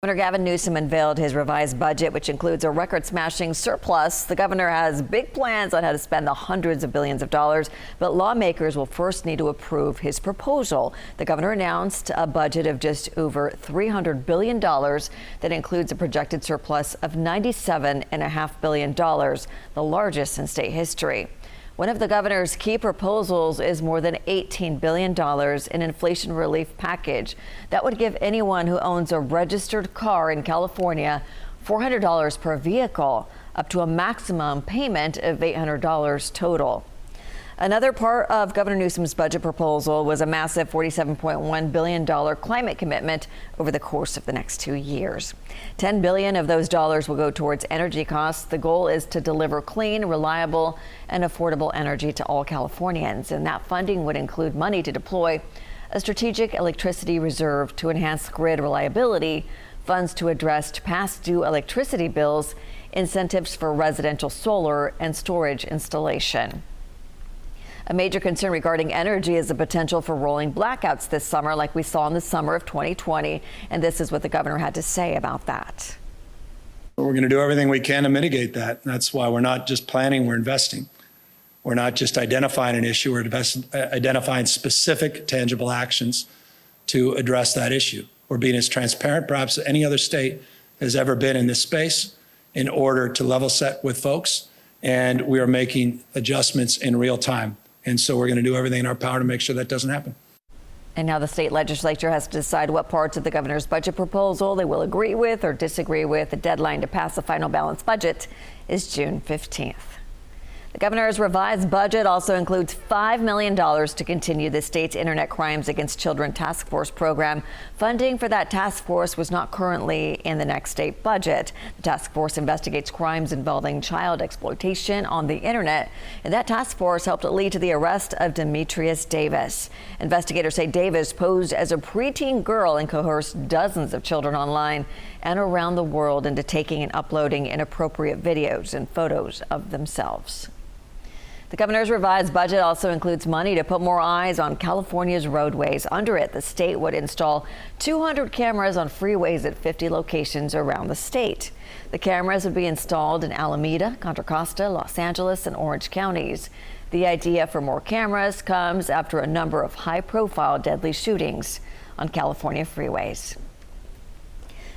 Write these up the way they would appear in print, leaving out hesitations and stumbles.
Governor Gavin Newsom unveiled his revised budget, which includes a record-smashing surplus. The governor has big plans on how to spend the hundreds of billions of dollars, but lawmakers will first need to approve his proposal. The governor announced a budget of just over $300 billion that includes a projected surplus of $97.5 billion, the largest in state history. One of the governor's key proposals is more than $18 billion in inflation relief package. That would give anyone who owns a registered car in California $400 per vehicle, up to a maximum payment of $800 total. Another part of Governor Newsom's budget proposal was a massive $47.1 billion climate commitment over the course of the next 2 years. $10 billion of those dollars will go towards energy costs. The goal is to deliver clean, reliable, and affordable energy to all Californians. And that funding would include money to deploy a strategic electricity reserve to enhance grid reliability, funds to address past due electricity bills, incentives for residential solar and storage installation. A major concern regarding energy is the potential for rolling blackouts this summer, like we saw in the summer of 2020. And this is what the governor had to say about that. We're going to do everything we can to mitigate that. That's why we're not just planning, we're investing. We're not just identifying an issue, we're identifying specific, tangible actions to address that issue. We're being as transparent, perhaps, as any other state has ever been in this space in order to level set with folks. And we are making adjustments in real time. And so we're going to do everything in our power to make sure that doesn't happen. And now the state legislature has to decide what parts of the governor's budget proposal they will agree with or disagree with. The deadline to pass the final balanced budget is June 15th. The governor's revised budget also includes $5 million to continue the state's Internet Crimes Against Children Task Force program. Funding for that task force was not currently in the next state budget. The task force investigates crimes involving child exploitation on the internet, and that task force helped lead to the arrest of Demetrius Davis. Investigators say Davis posed as a preteen girl and coerced dozens of children online and around the world into taking and uploading inappropriate videos and photos of themselves. The governor's revised budget also includes money to put more eyes on California's roadways. Under it, the state would install 200 cameras on freeways at 50 locations around the state. The cameras would be installed in Alameda, Contra Costa, Los Angeles, and Orange counties. The idea for more cameras comes after a number of high-profile deadly shootings on California freeways.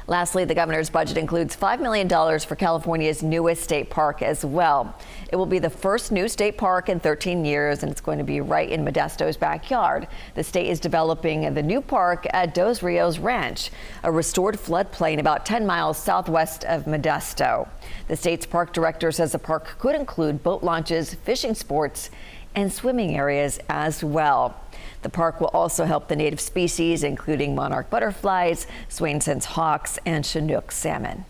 Lastly, the governor's budget includes $5 million for California's newest state park as well. It will be the first new state park in 13 years, and it's going to be right in Modesto's backyard. The state is developing the new park at Dos Rios Ranch, a restored floodplain about 10 miles southwest of Modesto. The state's park director says the park could include boat launches, fishing sports, and swimming areas as well. The park will also help the native species, including monarch butterflies, Swainson's hawks, and Chinook salmon.